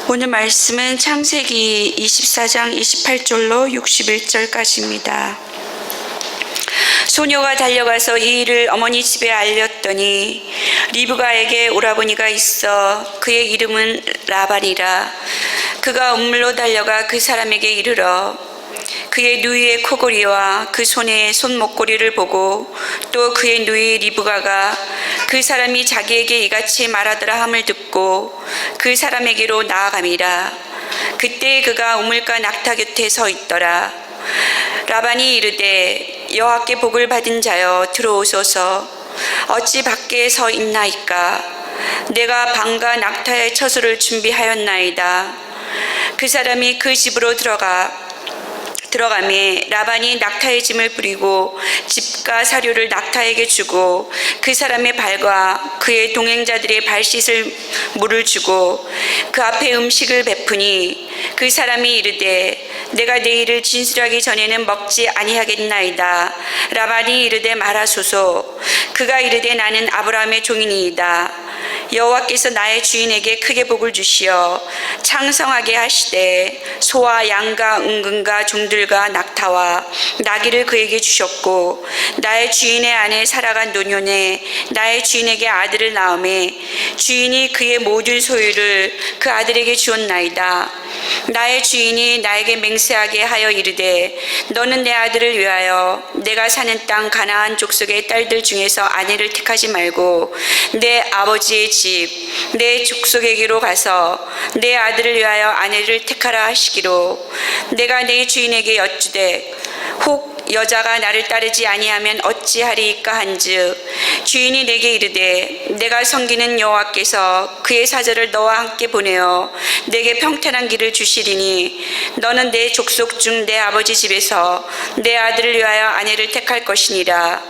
오늘 말씀은 창세기 24장 28절로 61절까지입니다. 소녀가 달려가서 이 일을 어머니 집에 알렸더니 리브가에게 오라버니가 있어 그의 이름은 라반이라. 그가 운물로 달려가 그 사람에게 이르러 그의 누이의 코골이와 그 손의 손목고리를 보고 또 그의 누이 리브가가 그 사람이 자기에게 이같이 말하더라 함을 듣고 그 사람에게로 나아감이라. 그때 그가 우물가 낙타 곁에 서 있더라. 라반이 이르되 여호와께 복을 받은 자여 들어오소서. 어찌 밖에 서 있나이까. 내가 방과 낙타의 처소를 준비하였나이다. 그 사람이 그 집으로 들어가매 라반이 낙타의 짐을 뿌리고 집과 사료를 낙타에게 주고 그 사람의 발과 그의 동행자들의 발 씻을 물을 주고 그 앞에 음식을 베푸니 그 사람이 이르되 내가 내일을 진술하기 전에는 먹지 아니하겠나이다. 라반이 이르되 말하소서. 그가 이르되 나는 아브라함의 종이니이다. 여호와께서 나의 주인에게 크게 복을 주시어 창성하게 하시되 소와 양과 은금과 종들과 낙타와 나귀를 그에게 주셨고 나의 주인의 아내 사라가 노년에 나의 주인에게 아들을 낳음에 주인이 그의 모든 소유를 그 아들에게 주었나이다. 나의 주인이 나에게 맹세하게 하여 이르되 너는 내 아들을 위하여 내가 사는 땅 가나안 족속의 딸들 중에서 아내를 택하지 말고 내 아버지의 집 내 족속에게로 가서 내 아들을 위하여 아내를 택하라 하시기로 내가 내 주인에게 여쭈되 혹 여자가 나를 따르지 아니하면 어찌하리이까 한즉 주인이 내게 이르되 내가 섬기는 여호와께서 그의 사절을 너와 함께 보내어 내게 평탄한 길을 주시리니 너는 내 족속 중 내 아버지 집에서 내 아들을 위하여 아내를 택할 것이니라.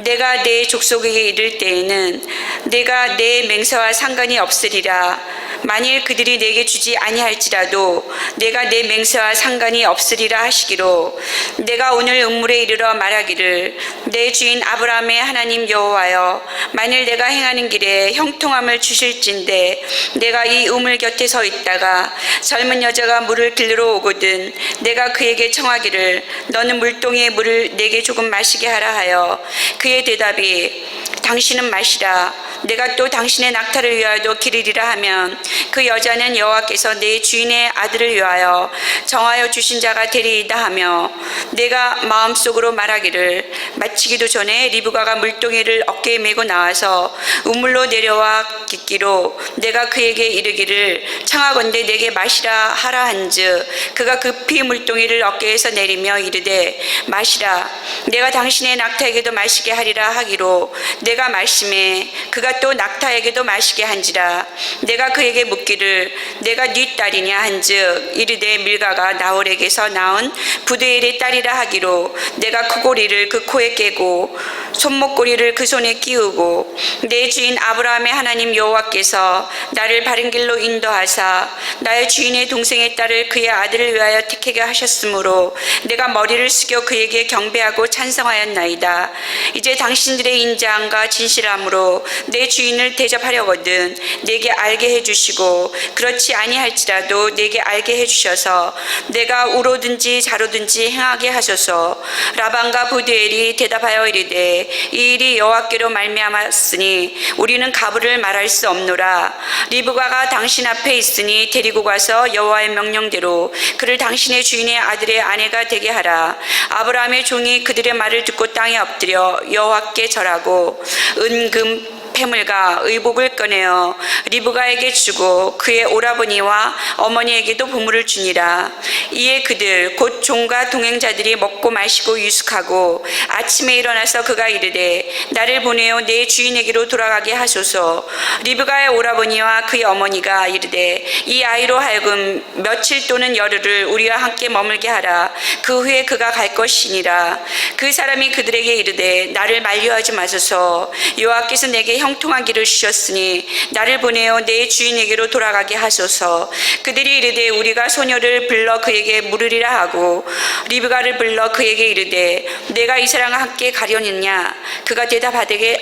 내가 내 족속에게 이를 때에는 내가 내 맹세와 상관이 없으리라. 만일 그들이 내게 주지 아니할지라도 내가 내 맹세와 상관이 없으리라 하시기로 내가 오늘 음물에 이르러 말하기를 내 주인 아브라함의 하나님 여호와여 만일 내가 행하는 길에 형통함을 주실진데 내가 이 우물 곁에 서 있다가 젊은 여자가 물을 길러 오거든 내가 그에게 청하기를 너는 물동이의 물을 내게 조금 마시게 하라 하여 그의 대답이 당신은 마시라. 내가 또 당신의 낙타를 위하여도 기르리라 하면 그 여자는 여호와께서 내 주인의 아들을 위하여 정하여 주신 자가 되리이다 하며 내가 마음속으로 말하기를 마치기도 전에 리브가가 물동이를 어깨에 메고 나와서 우물로 내려와 깃기로 내가 그에게 이르기를 청하건대 내게 마시라 하라 한즉 그가 급히 물동이를 어깨에서 내리며 이르되 마시라. 내가 당신의 낙타에게도 마시게 하리라 하기로 내가 마심에 그가 또 낙타에게도 마시게 한지라. 내가 그에게 묻기를 내가 네 딸이냐 한즉 이르되 밀가가 나홀에게서 낳은 부드엘의 딸이라 하기로 내가 코골이를 그 코에 깨고 손목고리를 그 손에 끼우고 내 주인 아브라함의 하나님 여호와께서 나를 바른 길로 인도하사 나의 주인의 동생의 딸을 그의 아들을 위하여 택하게 하셨으므로 내가 머리를 숙여 그에게 경배하고 찬성하였나이다. 이제 당신들의 인자함과 진실함으로 내 주인을 대접하려거든 내게 알게 해주시고 그렇지 아니할지라도 내게 알게 해주셔서 내가 우로든지 좌로든지 행하게 하소서. 라반과 부드엘이 대답하여 이르되 이 일이 여호와께로 말미암았으니 우리는 가부를 말할 수 없노라. 리브가가 당신 앞에 있으니 데리고 가서 여호와의 명령대로 그를 당신의 주인의 아들의 아내가 되게 하라. 아브라함의 종이 그들의 말을 듣고 땅에 엎드려 여호와께 절하고 은금 패물과 의복을 꺼내어 리브가에게 주고 그의 오라버니와 어머니에게도 보물을 주니라. 이에 그들 곧 종과 동행자들이 먹고 마시고 유숙하고 아침에 일어나서 그가 이르되 나를 보내어 내 주인에게로 돌아가게 하소서. 리브가의 오라버니와 그의 어머니가 이르되 이 아이로 하여금 며칠 또는 열흘을 우리와 함께 머물게 하라. 그 후에 그가 갈 것이니라. 그 사람이 그들에게 이르되 나를 만류하지 마소서. 여호와께서 내게 형통한 길을 주셨으니 나를 보내어 내 주인에게로 돌아가게 하소서. 그들이 이르되 우리가 소녀를 불러 그에게 물으리라 하고 리브가를 불러 그에게 이르되 내가 이 사람과 함께 가려느냐. 그가 대답하되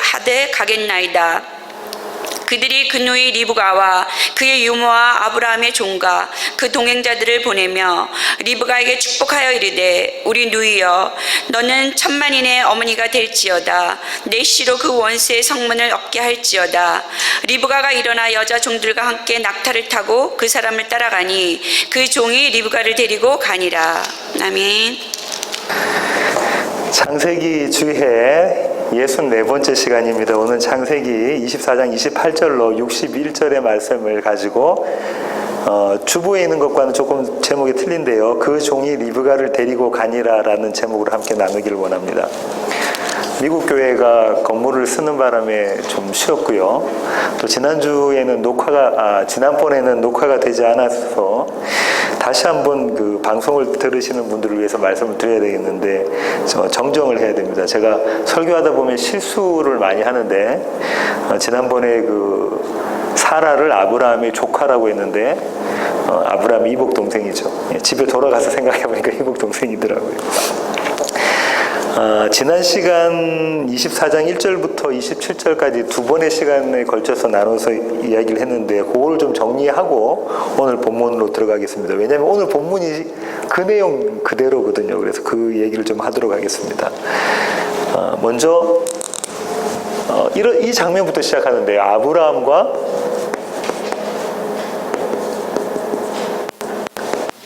가겠나이다. 그들이 그 누이 리브가와 그의 유모와 아브라함의 종과 그 동행자들을 보내며 리브가에게 축복하여 이르되 우리 누이여 너는 천만인의 어머니가 될지어다. 내 씨로 그 원수의 성문을 얻게 할지어다. 리브가가 일어나 여자 종들과 함께 낙타를 타고 그 사람을 따라가니 그 종이 리브가를 데리고 가니라. 아멘. 창세기 주해 64번째 시간입니다. 오늘 창세기 24장 28절로 61절의 말씀을 가지고 주부에 있는 것과는 조금 제목이 틀린데요. 그 종이 리브가를 데리고 가니라 라는 제목으로 함께 나누기를 원합니다. 미국 교회가 건물을 쓰는 바람에 좀 쉬었고요. 또 지난번에는 녹화가 되지 않아서 다시 한번 그 방송을 들으시는 분들을 위해서 말씀을 드려야 되겠는데 정정을 해야 됩니다. 제가 설교하다 보면 실수를 많이 하는데 지난번에 그 사라를 아브라함의 조카라고 했는데 아브라함의 이복 동생이죠. 집에 돌아가서 생각해보니까 이복 동생이더라고요. 지난 시간 24장 1절부터 27절까지 두 번의 시간에 걸쳐서 나눠서 이야기를 했는데 그걸 좀 정리하고 오늘 본문으로 들어가겠습니다. 왜냐하면 오늘 본문이 그 내용 그대로거든요. 그래서 그 얘기를 좀 하도록 하겠습니다. 먼저 이 장면부터 시작하는데요. 아브라함과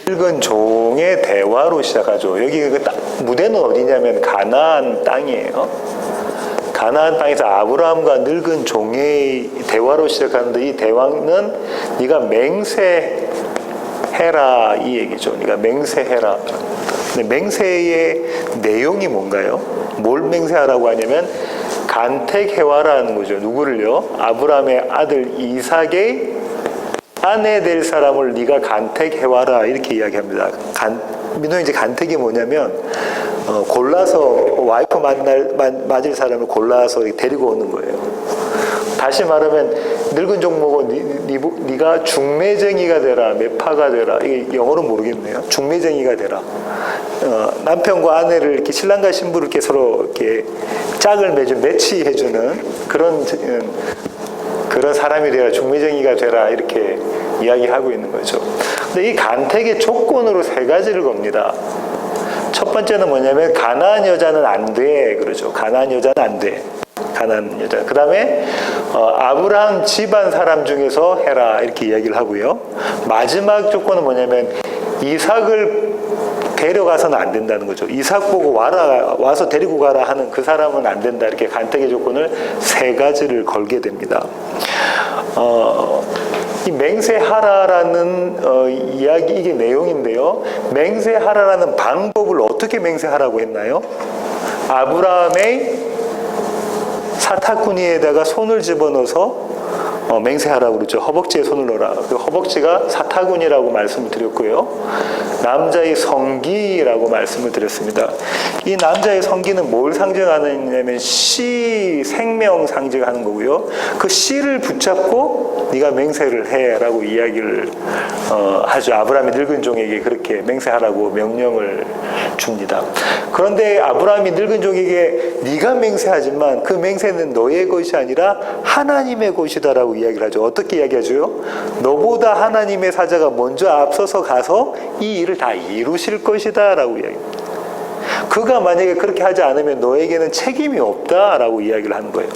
늙은 종의 대화로 시작하죠. 여기 무대는 어디냐면 가나안 땅이에요. 가나안 땅에서 아브라함과 늙은 종의 대화로 시작하는데 이 대화는 네가 맹세해라 이 얘기죠. 네가 맹세해라. 근데 맹세의 내용이 뭔가요? 뭘 맹세하라고 하냐면 간택해와라는 거죠. 누구를요? 아브라함의 아들 이삭의 아내 될 사람을 네가 간택해와라 이렇게 이야기합니다. 민호의 이제 간택이 뭐냐면 골라서 와이프 맞을 사람을 골라서 데리고 오는 거예요. 다시 말하면 늙은 종목은 네가 중매쟁이가 되라, 매파가 되라. 이게 영어로 모르겠네요. 중매쟁이가 되라. 남편과 아내를 이렇게 신랑과 신부를 이렇게 서로 이렇게 짝을 매치해주는 그런 사람이 되라, 중매쟁이가 되라 이렇게 이야기하고 있는 거죠. 근데 이 간택의 조건으로 세 가지를 겁니다. 첫 번째는 뭐냐면 가나안 여자는 안 돼, 그러죠. 가나안 여자는 안 돼. 가나안 여자. 그 다음에 아브라함 집안 사람 중에서 해라 이렇게 이야기를 하고요. 마지막 조건은 뭐냐면 이삭을 데려가서는 안 된다는 거죠. 이삭 보고 와서 데리고 가라 하는 그 사람은 안 된다. 이렇게 간택의 조건을 세 가지를 걸게 됩니다. 이 맹세하라라는 이야기, 이게 내용인데요. 맹세하라라는 방법을 어떻게 맹세하라고 했나요? 아브라함의 사타구니에다가 손을 집어넣어서 맹세하라고 그러죠. 허벅지에 손을 넣어라. 그 허벅지가 사타구니라고 말씀을 드렸고요. 남자의 성기라고 말씀을 드렸습니다. 이 남자의 성기는 뭘 상징하느냐면 씨, 생명 상징하는 거고요. 그 씨를 붙잡고 네가 맹세를 해라고 이야기를 하죠. 아브라함이 늙은 종에게 그렇게 맹세하라고 명령을 줍니다. 그런데 아브라함이 늙은 종에게 네가 맹세하지만 그 맹세는 너의 것이 아니라 하나님의 것이다라고 이야기를 하죠. 어떻게 이야기하죠? 너보다 하나님의 사자가 먼저 앞서서 가서 이 일을 다 이루실 것이다 라고 이야기합니다. 그가 만약에 그렇게 하지 않으면 너에게는 책임이 없다라고 이야기를 하는 거예요.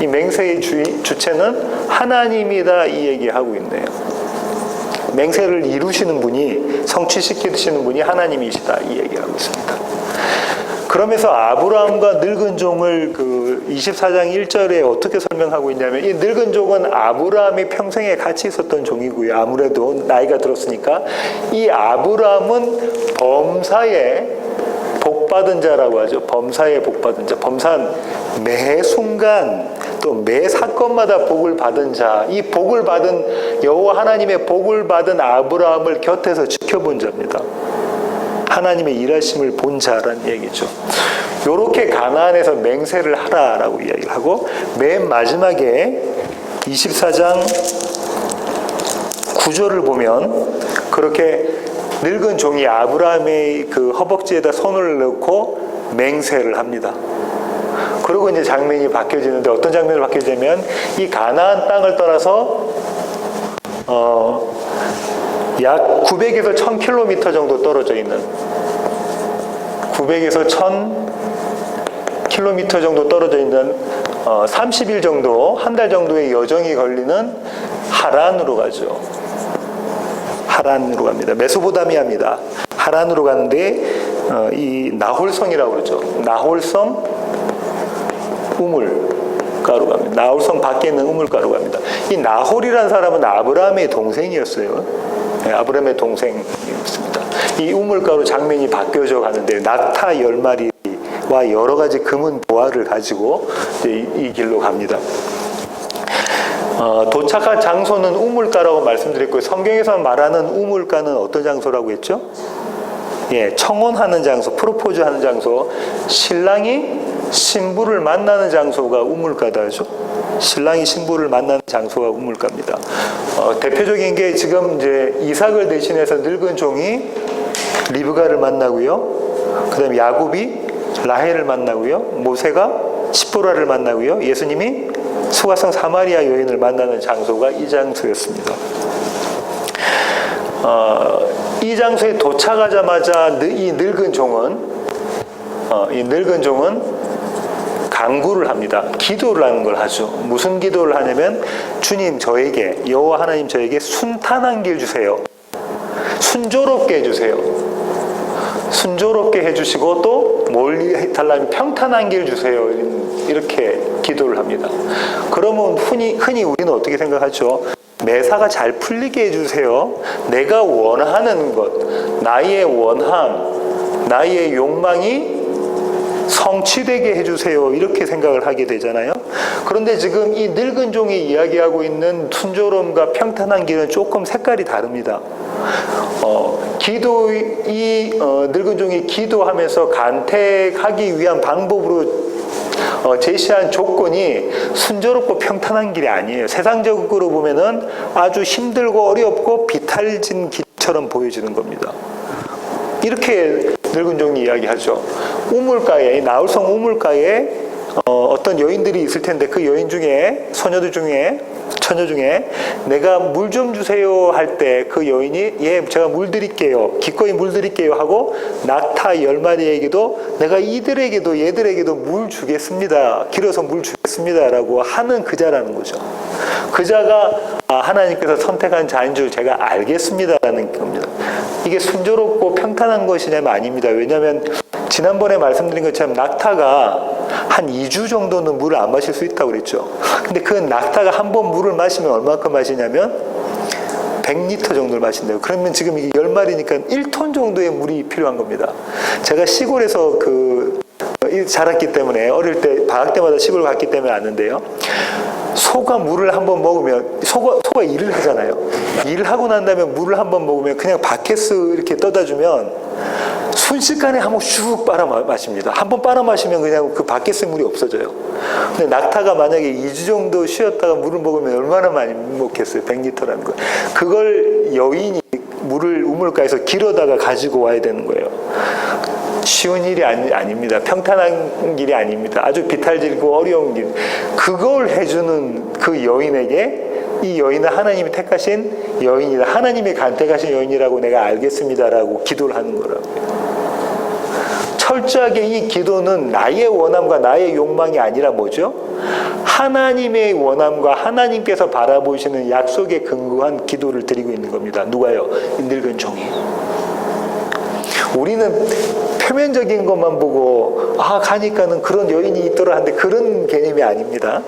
이 맹세의 주체는 하나님이다 이 얘기하고 있네요. 맹세를 이루시는 분이, 성취시키시는 분이 하나님이시다 이 얘기하고 있습니다. 그러면서 아브라함과 늙은 종을 그 24장 1절에 어떻게 설명하고 있냐면 이 늙은 종은 아브라함이 평생에 같이 있었던 종이고요. 아무래도 나이가 들었으니까 이 아브라함은 범사에 복받은 자라고 하죠. 범사에 복받은 자. 범사는 매 순간 또 매 사건마다 복을 받은 자. 이 복을 받은 여호와 하나님의 복을 받은 아브라함을 곁에서 지켜본 자입니다. 하나님의 일하심을 본 자라는 얘기죠. 이렇게 가나안에서 맹세를 하라라고 이야기를 하고 맨 마지막에 24장 9절을 보면 그렇게 늙은 종이 아브라함의 그 허벅지에다 손을 넣고 맹세를 합니다. 그리고 그러고 이제 장면이 바뀌어지는데 어떤 장면이 바뀌어지냐면 이 가나안 땅을 떠나서 약 900에서 1000km 정도 떨어져 있는 900에서 1000km 정도 떨어져 있는 30일 정도, 한 달 정도의 여정이 걸리는 하란으로 가죠. 하란으로 갑니다. 메소포타미아입니다. 하란으로 가는데 이 나홀성이라고 그러죠. 나홀성 우물가로 갑니다. 나홀성 밖에 있는 우물가로 갑니다. 이 나홀이라는 사람은 아브라함의 동생이었어요. 네, 아브라함의 동생이었습니다. 이 우물가로 장면이 바뀌어져 가는데 낙타 10마리와 여러 가지 금은 보화를 가지고 이제 이 길로 갑니다. 도착한 장소는 우물가라고 말씀드렸고요. 성경에서 말하는 우물가는 어떤 장소라고 했죠? 예, 청혼하는 장소, 프로포즈 하는 장소, 신랑이 신부를 만나는 장소가 우물가다죠. 신랑이 신부를 만나는 장소가 우물가입니다. 대표적인 게 지금 이제 이삭을 대신해서 늙은 종이 리브가를 만나고요. 그다음에 야곱이 라헬을 만나고요. 모세가 시보라를 만나고요. 예수님이 수가성 사마리아 여인을 만나는 장소가 이 장소였습니다. 이 장소에 도착하자마자 이 늙은 종은 간구를 합니다. 기도를 하는 걸 하죠. 무슨 기도를 하냐면 주님 저에게 여호와 하나님 저에게 순탄한 길 주세요. 순조롭게 해주세요. 순조롭게 해주시고 또 멀리 해달라면 평탄한 길 주세요. 이렇게 기도를 합니다. 그러면 흔히 우리는 어떻게 생각하죠? 매사가 잘 풀리게 해주세요. 내가 원하는 것, 나의 원함, 나의 욕망이 성취되게 해주세요. 이렇게 생각을 하게 되잖아요. 그런데 지금 이 늙은 종이 이야기하고 있는 순조로움과 평탄한 길은 조금 색깔이 다릅니다. 늙은 종이 기도하면서 간택하기 위한 방법으로 제시한 조건이 순조롭고 평탄한 길이 아니에요. 세상적으로 보면은 아주 힘들고 어렵고 비탈진 길처럼 보여지는 겁니다. 이렇게 늙은 종이 이야기하죠. 우물가에, 나홀성 우물가에 어떤 여인들이 있을 텐데 그 여인 중에 처녀 중에 내가 물 좀 주세요 할 때 그 여인이 예 제가 물 드릴게요 기꺼이 물 드릴게요 하고 낙타 10마리에게도 내가 이들에게도 얘들에게도 물 주겠습니다. 길어서 물 주겠습니다 라고 하는 그자라는 거죠. 그자가 하나님께서 선택한 자인 줄 제가 알겠습니다라는 겁니다. 이게 순조롭고 평탄한 것이냐면 아닙니다. 왜냐하면 지난번에 말씀드린 것처럼 낙타가 한 2주 정도는 물을 안 마실 수 있다고 그랬죠. 근데 그 낙타가 한 번 물을 마시면 얼마큼 마시냐면 100리터 정도를 마신대요. 그러면 지금 이게 10마리니까 1톤 정도의 물이 필요한 겁니다. 제가 시골에서 자랐기 때문에 어릴 때 방학 때마다 시골 갔기 때문에 아는데요. 소가 물을 한번 먹으면 소가 일을 하잖아요. 일을 하고 난 다음에 물을 한번 먹으면 그냥 바켓스 이렇게 떠다 주면 순식간에 한 번 슉 빨아 마십니다. 한 번 빨아 마시면 그냥 그 바켓스 물이 없어져요. 근데 낙타가 만약에 2주 정도 쉬었다가 물을 먹으면 얼마나 많이 먹겠어요. 100리터라는 거. 그걸 여인이 물을 우물가에서 길어다가 가지고 와야 되는 거예요. 쉬운 일이 아닙니다. 평탄한 길이 아닙니다. 아주 비탈질고 어려운 길. 그걸 해주는 그 여인에게 이 여인은 하나님이 택하신 여인이다. 하나님이 간택하신 여인이라고 내가 알겠습니다라고 기도를 하는 거라고요. 철저하게 이 기도는 나의 원함과 나의 욕망이 아니라 뭐죠? 하나님의 원함과 하나님께서 바라보시는 약속에 근거한 기도를 드리고 있는 겁니다. 누가요? 이 늙은 종이. 우리는 표면적인 것만 보고 가니까는 그런 여인이 있더라 하는데 그런 개념이 아닙니다.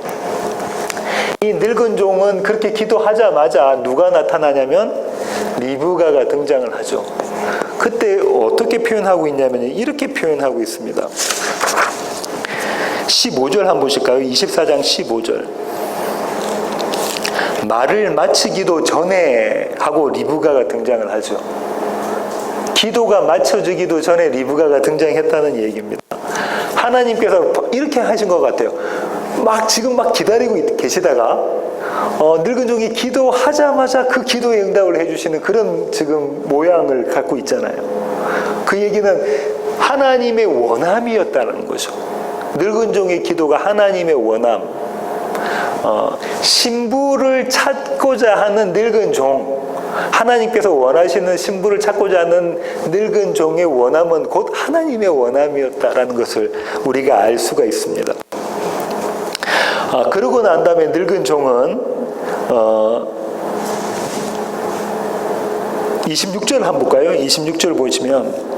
이 늙은 종은 그렇게 기도하자마자 누가 나타나냐면 리브가가 등장을 하죠. 그때 어떻게 표현하고 있냐면 이렇게 표현하고 있습니다. 15절 한번 보실까요? 24장 15절. 말을 마치기도 전에 하고 리브가가 등장을 하죠. 기도가 마쳐지기도 전에 리브가가 등장했다는 얘기입니다. 하나님께서 이렇게 하신 것 같아요. 지금 기다리고 계시다가 늙은 종이 기도하자마자 그 기도에 응답을 해주시는 그런 지금 모양을 갖고 있잖아요. 그 얘기는 하나님의 원함이었다는 거죠. 늙은 종의 기도가 하나님의 원함, 신부를 찾고자 하는 늙은 종, 하나님께서 원하시는 신부를 찾고자 하는 늙은 종의 원함은 곧 하나님의 원함이었다라는 것을 우리가 알 수가 있습니다. 그러고 난 다음에 늙은 종은 26절 한번 볼까요? 26절 보시면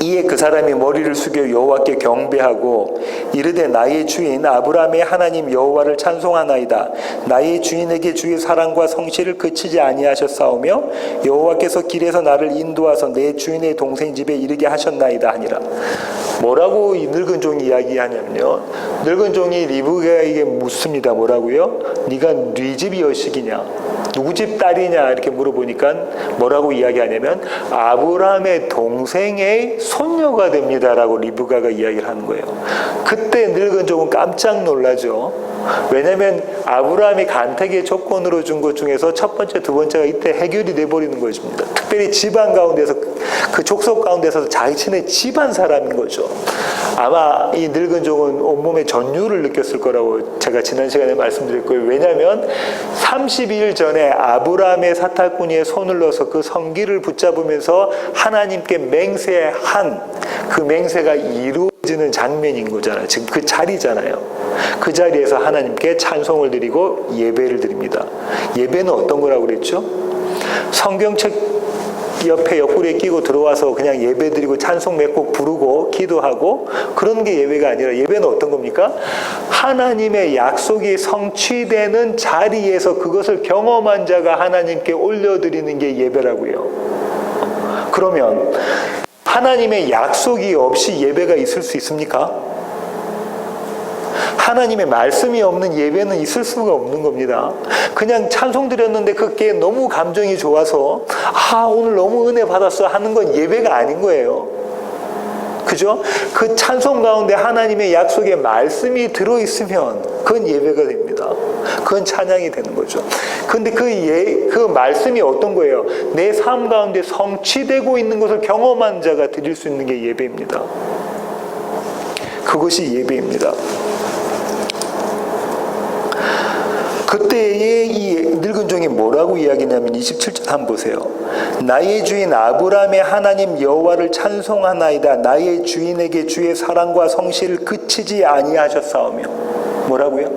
이에 그 사람이 머리를 숙여 여호와께 경배하고 이르되 나의 주인 아브라함의 하나님 여호와를 찬송하나이다. 나의 주인에게 주의 사랑과 성실을 그치지 아니하셨사오며 여호와께서 길에서 나를 인도하서 내 주인의 동생 집에 이르게 하셨나이다 하니라. 뭐라고 이 늙은 종이 이야기하냐면요, 늙은 종이 리브가에게 묻습니다. 뭐라고요? 네가 네 집 여식이냐? 누구 집 딸이냐? 이렇게 물어보니까 뭐라고 이야기하냐면 아브라함의 동생의 손녀가 됩니다라고 리브가가 이야기를 하는 거예요. 그때 늙은 종은 깜짝 놀라죠. 왜냐하면 아브라함이 간택의 조건으로 준 것 중에서 첫 번째, 두 번째가 이때 해결이 돼버리는 것입니다. 특별히 집안 가운데서, 그 족속 가운데서 자신의 집안 사람인 거죠. 아마 이 늙은 종은 온몸에 전율을 느꼈을 거라고 제가 지난 시간에 말씀드렸고요. 왜냐하면 32일 전에 아브라함의 사타구니에 손을 넣어서 그 성기를 붙잡으면서 하나님께 맹세한 그 맹세가 이루어지는 장면인 거잖아요. 지금 그 자리잖아요. 그 자리에서 하나님께 찬송을 드리고 예배를 드립니다. 예배는 어떤 거라고 그랬죠? 성경책 옆에 옆구리에 끼고 들어와서 그냥 예배 드리고 찬송 몇 곡 부르고 기도하고 그런 게 예배가 아니라, 예배는 어떤 겁니까? 하나님의 약속이 성취되는 자리에서 그것을 경험한 자가 하나님께 올려드리는 게 예배라고요. 그러면 하나님의 약속이 없이 예배가 있을 수 있습니까? 하나님의 말씀이 없는 예배는 있을 수가 없는 겁니다. 그냥 찬송 드렸는데 그게 너무 감정이 좋아서 오늘 너무 은혜 받았어 하는 건 예배가 아닌 거예요. 그죠? 그 찬송 가운데 하나님의 약속의 말씀이 들어있으면 그건 예배가 됩니다. 그건 찬양이 되는 거죠. 근데 그 말씀이 어떤 거예요? 내 삶 가운데 성취되고 있는 것을 경험한 자가 드릴 수 있는 게 예배입니다. 그것이 예배입니다. 그때의 이 늙은 종이 뭐라고 이야기냐면 27절 한번 보세요. 나의 주인 아브라함의 하나님 여호와를 찬송하나이다. 나의 주인에게 주의 사랑과 성실을 그치지 아니하셨사오며. 뭐라고요?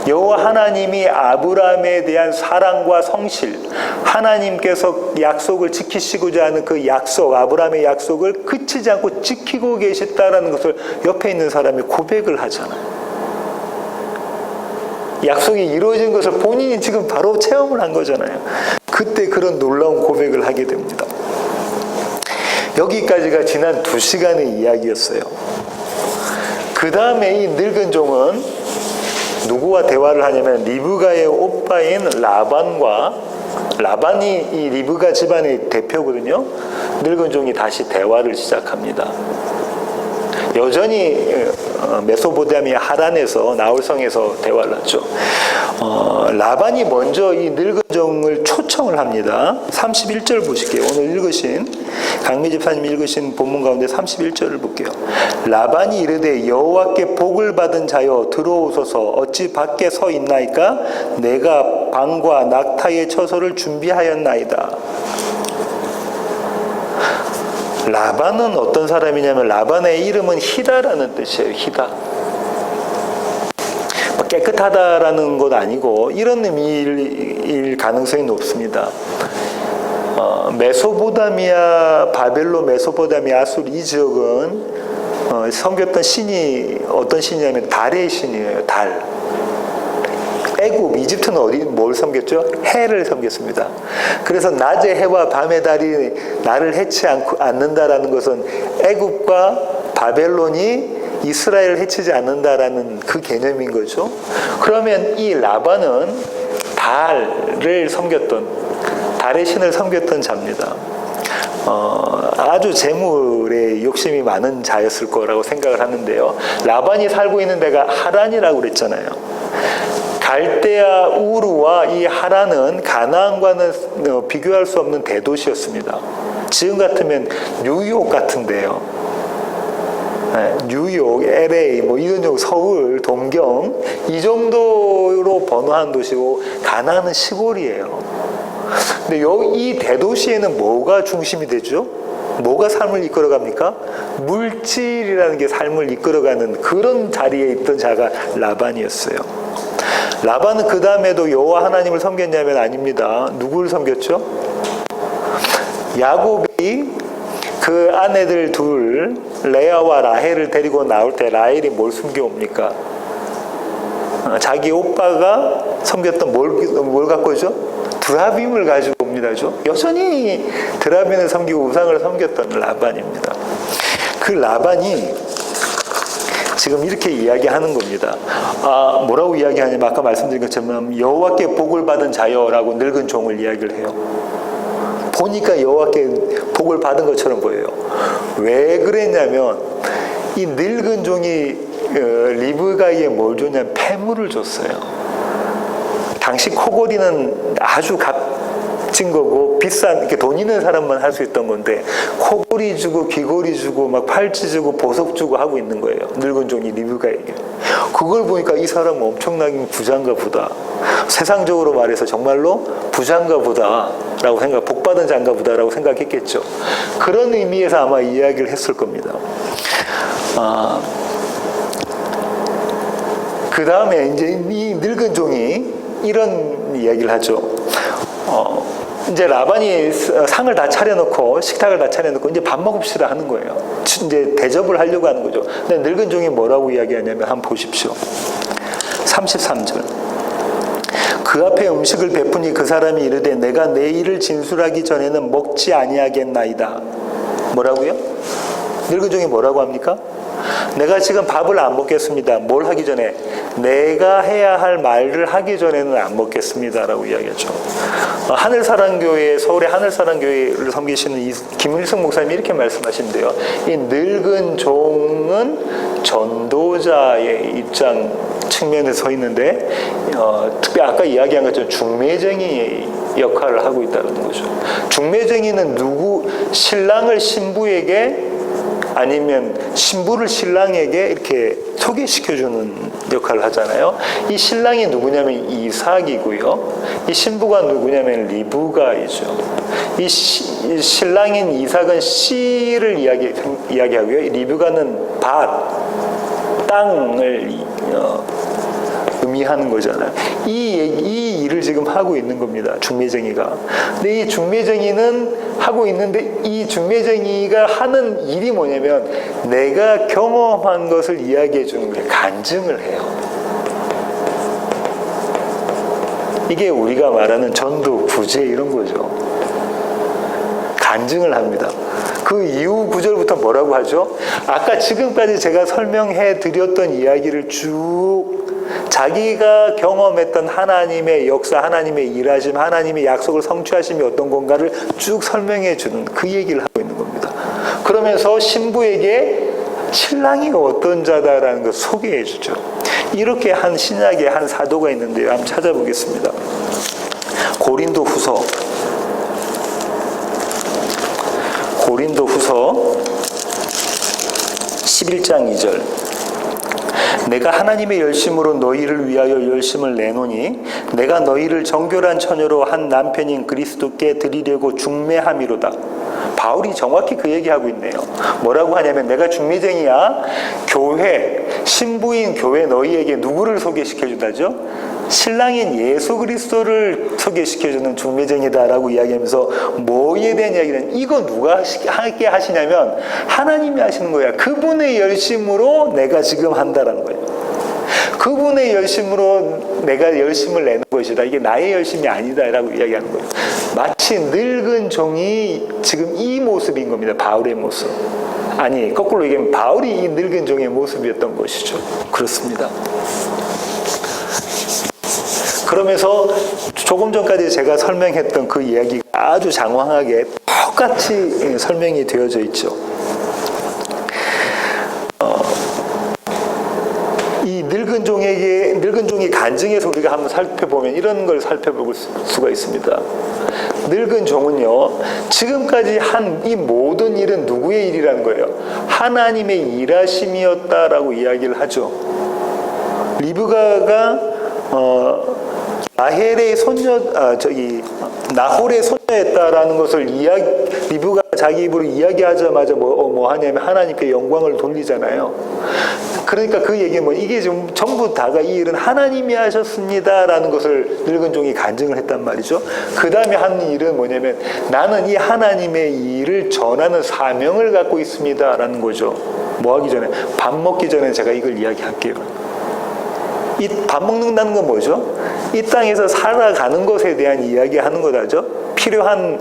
여호와 하나님이 아브라함에 대한 사랑과 성실, 하나님께서 약속을 지키시고자 하는 그 약속, 아브라함의 약속을 그치지 않고 지키고 계셨다라는 것을 옆에 있는 사람이 고백을 하잖아요. 약속이 이루어진 것을 본인이 지금 바로 체험을 한 거잖아요. 그때 그런 놀라운 고백을 하게 됩니다. 여기까지가 지난 2시간의 이야기였어요. 그 다음에 이 늙은 종은 누구와 대화를 하냐면 리브가의 오빠인 라반이 이 리브가 집안의 대표거든요. 늙은 종이 다시 대화를 시작합니다. 여전히 메소포타미아 하란에서 나홀성에서 대화를 하죠. 라반이 먼저 이 늙은 종을 초청을 합니다. 31절 보실게요. 오늘 읽으신 강미 집사님 읽으신 본문 가운데 31절을 볼게요. 라반이 이르되 여호와께 복을 받은 자여 들어오소서. 어찌 밖에 서 있나이까? 내가 방과 낙타의 처소를 준비하였나이다. 라반은 어떤 사람이냐면 라반의 이름은 히다라는 뜻이에요. 히다. 깨끗하다라는 것 아니고 이런 의미일 가능성이 높습니다. 메소포타미아, 바벨론, 메소포타미아, 아수르 이 지역은 섬겼던 신이 어떤 신이냐면 달의 신이에요. 달. 애굽, 이집트는 뭘 섬겼죠? 해를 섬겼습니다. 그래서 낮의 해와 밤의 달이 나를 해치 않는다라는 것은 애굽과 바벨론이 이스라엘을 해치지 않는다라는 그 개념인 거죠. 그러면 이 라반은 달의 신을 섬겼던 자입니다. 아주 재물에 욕심이 많은 자였을 거라고 생각을 하는데요. 라반이 살고 있는 데가 하란이라고 그랬잖아요. 갈대아 우르와 이 하란은 가나안과는 비교할 수 없는 대도시였습니다. 지금 같으면 뉴욕 같은데요. 뉴욕, LA, 뭐 이런 정도, 서울, 동경 이 정도로 번화한 도시고 가나안은 시골이에요. 근데 이 대도시에는 뭐가 중심이 되죠? 뭐가 삶을 이끌어갑니까? 물질이라는 게 삶을 이끌어가는 그런 자리에 있던 자가 라반이었어요. 라반은 그 다음에도 여호와 하나님을 섬겼냐면 아닙니다. 누구를 섬겼죠? 야곱이 그 아내들 둘 레아와 라헬을 데리고 나올 때 라헬이 뭘 숨겨옵니까? 자기 오빠가 섬겼던 뭘 갖고 오죠? 드라빔을 가지고 옵니다. 여전히 드라빔을 섬기고 우상을 섬겼던 라반입니다. 그 라반이 지금 이렇게 이야기하는 겁니다. 뭐라고 이야기하냐면 아까 말씀드린 것처럼 여호와께 복을 받은 자여라고 늙은 종을 이야기를 해요. 보니까 여호와께 복을 받은 것처럼 보여요. 왜 그랬냐면 이 늙은 종이 리브가에게 뭘 줬냐면 폐물을 줬어요. 당시 코골이는 아주 값진 거고 비싼, 이렇게 돈 있는 사람만 할 수 있던 건데 코골이 주고 귀골이 주고 막 팔찌 주고 보석 주고 하고 있는 거예요. 늙은 종이 리브가에게. 그걸 보니까 이 사람은 엄청나게 부자인가 보다. 세상적으로 말해서 정말로 부자인가 보다라고 복받은 자인가 보다라고 생각했겠죠. 그런 의미에서 아마 이야기를 했을 겁니다. 그 다음에 이제 이 늙은 종이 이런 이야기를 하죠. 이제 라반이 상을 다 차려놓고 식탁을 다 차려놓고 이제 밥 먹읍시다 하는 거예요. 이제 대접을 하려고 하는 거죠. 근데 늙은 종이 뭐라고 이야기하냐면 한번 보십시오. 33절. 그 앞에 음식을 베푸니 그 사람이 이르되 내가 내 일을 진술하기 전에는 먹지 아니하겠나이다. 뭐라고요? 늙은 종이 뭐라고 합니까? 내가 지금 밥을 안 먹겠습니다. 뭘 하기 전에? 내가 해야 할 말을 하기 전에는 안 먹겠습니다. 라고 이야기하죠. 하늘사랑교회, 서울의 하늘사랑교회를 섬기시는 김일성 목사님이 이렇게 말씀하신대요. 이 늙은 종은 전도자의 입장 측면에 서 있는데 특히 아까 이야기한 것처럼 중매쟁이 역할을 하고 있다는 거죠. 중매쟁이는 신랑을 신부에게 아니면 신부를 신랑에게 이렇게 소개시켜주는 역할을 하잖아요. 이 신랑이 누구냐면 이삭이고요. 이 신부가 누구냐면 리브가이죠. 이 신랑인 이삭은 씨를 이야기하고요. 리브가는 땅을 의미하는 거잖아요. 이 일을 지금 하고 있는 겁니다. 중매쟁이가. 근데 이 중매쟁이는 하고 있는데 이 중매쟁이가 하는 일이 뭐냐면 내가 경험한 것을 이야기해 주는 거예요. 간증을 해요. 이게 우리가 말하는 전도, 구제 이런 거죠. 간증을 합니다. 그 이후 구절부터 뭐라고 하죠? 아까 지금까지 제가 설명해 드렸던 이야기를 쭉 자기가 경험했던 하나님의 역사, 하나님의 일하심, 하나님의 약속을 성취하심이 어떤 건가를 쭉 설명해 주는 그 얘기를 하고 있는 겁니다. 그러면서 신부에게 신랑이 어떤 자다라는 걸 소개해 주죠. 이렇게 한 신약의 한 사도가 있는데요. 한번 찾아보겠습니다. 고린도 후서 11장 2절. 내가 하나님의 열심으로 너희를 위하여 열심을 내노니 내가 너희를 정결한 처녀로 한 남편인 그리스도께 드리려고 중매함이로다. 바울이 정확히 그 얘기하고 있네요. 뭐라고 하냐면 내가 중매쟁이야. 교회, 신부인 교회 너희에게 누구를 소개시켜준다죠? 신랑인 예수 그리스도를 소개시켜주는 중매쟁이다라고 이야기하면서 뭐에 대한 이야기는 이거 누가 하게 하시냐면 하나님이 하시는 거야. 그분의 열심으로 내가 지금 한다라는 거예요. 그분의 열심으로 내가 열심을 내는 것이다. 이게 나의 열심이 아니다라고 이야기하는 거예요. 마치 늙은 종이 지금 이 모습인 겁니다. 바울의 모습. 아니, 거꾸로 얘기하면 바울이 이 늙은 종의 모습이었던 것이죠. 그렇습니다. 그러면서 조금 전까지 제가 설명했던 그 이야기가 아주 장황하게 똑같이 설명이 되어져 있죠. 이 늙은 늙은 종의 간증에서 우리가 한번 살펴보면 이런 걸 살펴볼 수가 있습니다. 늙은 종은요, 지금까지 한 이 모든 일은 누구의 일이라는 거예요? 하나님의 일하심이었다라고 이야기를 하죠. 리브가가 라헬의 손녀, 나홀의 손녀였다라는 것을 리브가 자기 입으로 이야기하자마자 뭐 하냐면 하나님께 영광을 돌리잖아요. 그러니까 그 얘기는 이게 좀 전부 다가 이 일은 하나님이 하셨습니다라는 것을 늙은 종이 간증을 했단 말이죠. 그 다음에 한 일은 뭐냐면 나는 이 하나님의 일을 전하는 사명을 갖고 있습니다라는 거죠. 뭐 하기 전에? 밥 먹기 전에 제가 이걸 이야기할게요. 이 밥 먹는다는 건 뭐죠? 이 땅에서 살아가는 것에 대한 이야기하는 거다죠. 필요한